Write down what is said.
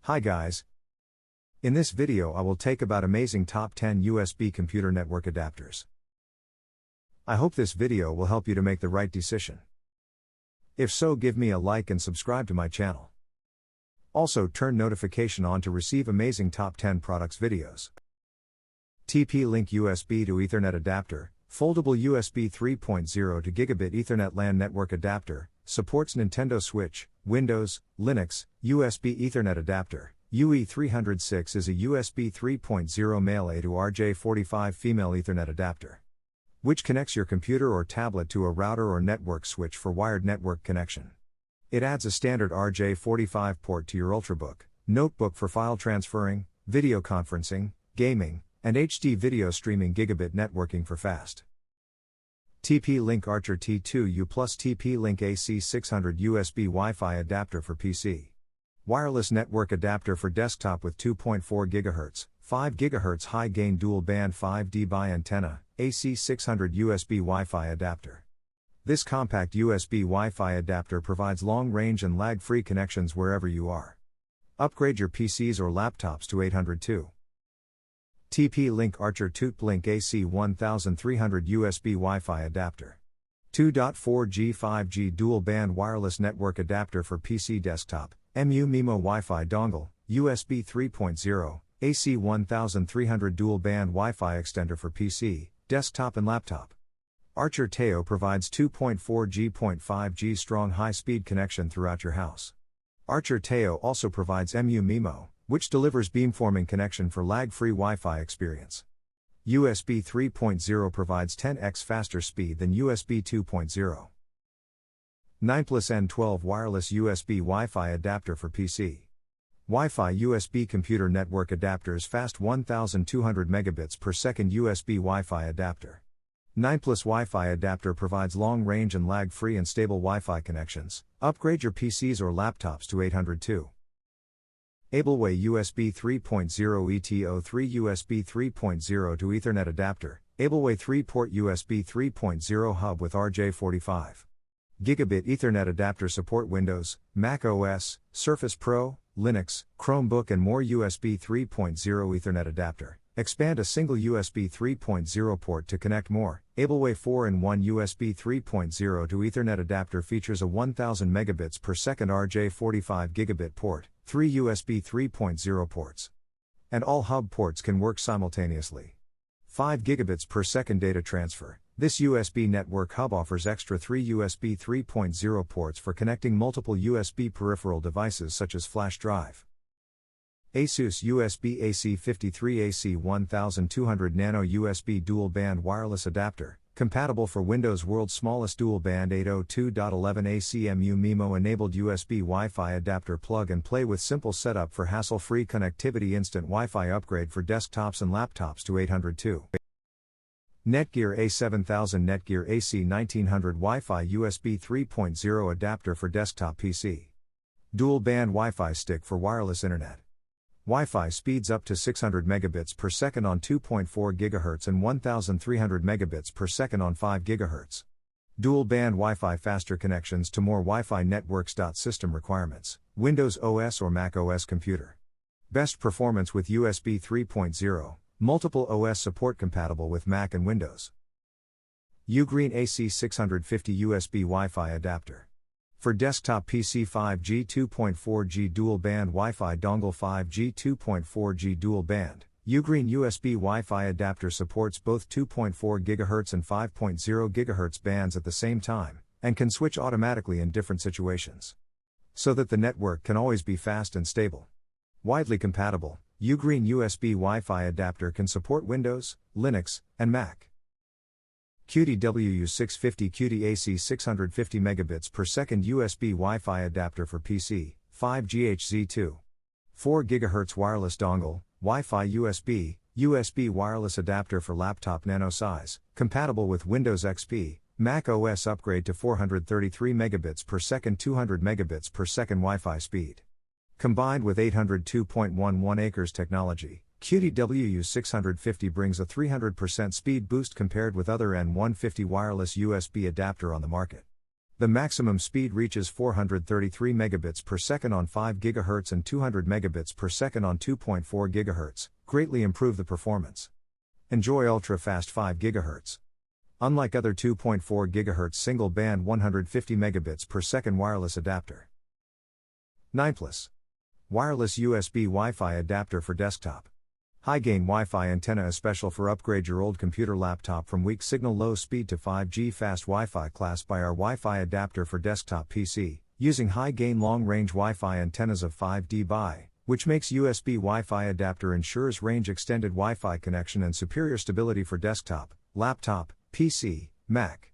Hi guys. In this video I will take about amazing top 10 USB computer network adapters. I hope this video will help you to make the right decision. If so, give me a like and subscribe to my channel. Also turn notification on to receive amazing top 10 products videos. TP-Link USB to Ethernet adapter, foldable USB 3.0 to Gigabit Ethernet LAN network adapter, supports Nintendo Switch, Windows, Linux, USB Ethernet adapter. UE306 is a USB 3.0 male A to RJ45 female Ethernet adapter, which connects your computer or tablet to a router or network switch for wired network connection. It adds a standard RJ45 port to your Ultrabook, notebook for file transferring, video conferencing, gaming, and HD video streaming. Gigabit networking for fast. TP-Link Archer T2U Plus TP-Link AC600 USB Wi-Fi adapter for PC. Wireless network adapter for desktop with 2.4 GHz, 5 GHz high-gain dual-band 5 dBi antenna, AC600 USB Wi-Fi adapter. This compact USB Wi-Fi adapter provides long-range and lag-free connections wherever you are. Upgrade your PCs or laptops to 802. TP-Link Archer TP-Link AC1300 USB Wi-Fi adapter. 2.4G 5G dual-band wireless network adapter for PC desktop, MU-MIMO Wi-Fi dongle, USB 3.0, AC1300 dual-band Wi-Fi extender for PC, desktop and laptop. Archer Teo provides 2.4G.5G strong high-speed connection throughout your house. Archer Teo also provides MU-MIMO, which delivers beamforming connection for lag-free Wi-Fi experience. USB 3.0 provides 10x faster speed than USB 2.0. 9+N12 wireless USB Wi-Fi adapter for PC. Wi-Fi USB computer network adapters fast 1200 megabits per second USB Wi-Fi adapter. 9+ Wi-Fi adapter provides long-range and lag-free and stable Wi-Fi connections. Upgrade your PCs or laptops to 802. Ableway USB 3.0 ETO3 USB 3.0 to Ethernet adapter, Ableway 3-port USB 3.0 hub with RJ45. Gigabit Ethernet adapter support Windows, Mac OS, Surface Pro, Linux, Chromebook and more. USB 3.0 Ethernet adapter. Expand a single USB 3.0 port to connect more. Ableway 4-in-1 USB 3.0 to Ethernet adapter features a 1000 megabits per second RJ45 gigabit port, 3 USB 3.0 ports. And all hub ports can work simultaneously. 5 gigabits per second data transfer. This USB network hub offers extra 3 USB 3.0 ports for connecting multiple USB peripheral devices such as flash drive. ASUS USB AC53 AC1200 Nano USB dual-band wireless adapter, compatible for Windows. World's smallest dual-band 802.11 AC MU-MIMO enabled USB Wi-Fi adapter plug and play with simple setup for hassle-free connectivity. Instant Wi-Fi upgrade for desktops and laptops to 802. NETGEAR A7000 NETGEAR AC1900 Wi-Fi USB 3.0 adapter for desktop PC. Dual-band Wi-Fi stick for wireless internet. Wi-Fi speeds up to 600 megabits per second on 2.4 GHz and 1300 megabits per second on 5 GHz. Dual-band Wi-Fi faster connections to more Wi-Fi networks. System requirements: Windows OS or Mac OS computer. Best performance with USB 3.0, multiple OS support compatible with Mac and Windows. UGREEN AC650 USB Wi-Fi adapter. For desktop PC 5G 2.4G dual-band Wi-Fi dongle 5G 2.4G dual-band, UGREEN USB Wi-Fi adapter supports both 2.4 GHz and 5.0 GHz bands at the same time, and can switch automatically in different situations, so that the network can always be fast and stable. Widely compatible, UGREEN USB Wi-Fi adapter can support Windows, Linux, and Mac. Cudy WU650 Cudy AC650 megabits per second USB Wi-Fi adapter for PC, 5GHz2. 4 GHz wireless dongle, Wi-Fi USB wireless adapter for laptop. Nano size, compatible with Windows XP, Mac OS. Upgrade to 433 megabits per second 200 megabits per second Wi-Fi speed. Combined with 802.11 acres technology, Cudy WU650 brings a 300% speed boost compared with other N150 wireless USB adapter on the market. The maximum speed reaches 433 megabits per second on 5 GHz and 200 megabits per second on 2.4 GHz, greatly improve the performance. Enjoy ultra-fast 5 GHz. Unlike other 2.4 GHz single-band 150 megabits per second wireless adapter. 9 Plus. Wireless USB Wi-Fi adapter for desktop. High-gain Wi-Fi antenna is special for upgrade your old computer laptop from weak signal low speed to 5G fast Wi-Fi class by our Wi-Fi adapter for desktop PC, using high-gain long-range Wi-Fi antennas of 5 dB, which makes USB Wi-Fi adapter ensures range-extended Wi-Fi connection and superior stability for desktop, laptop, PC, Mac.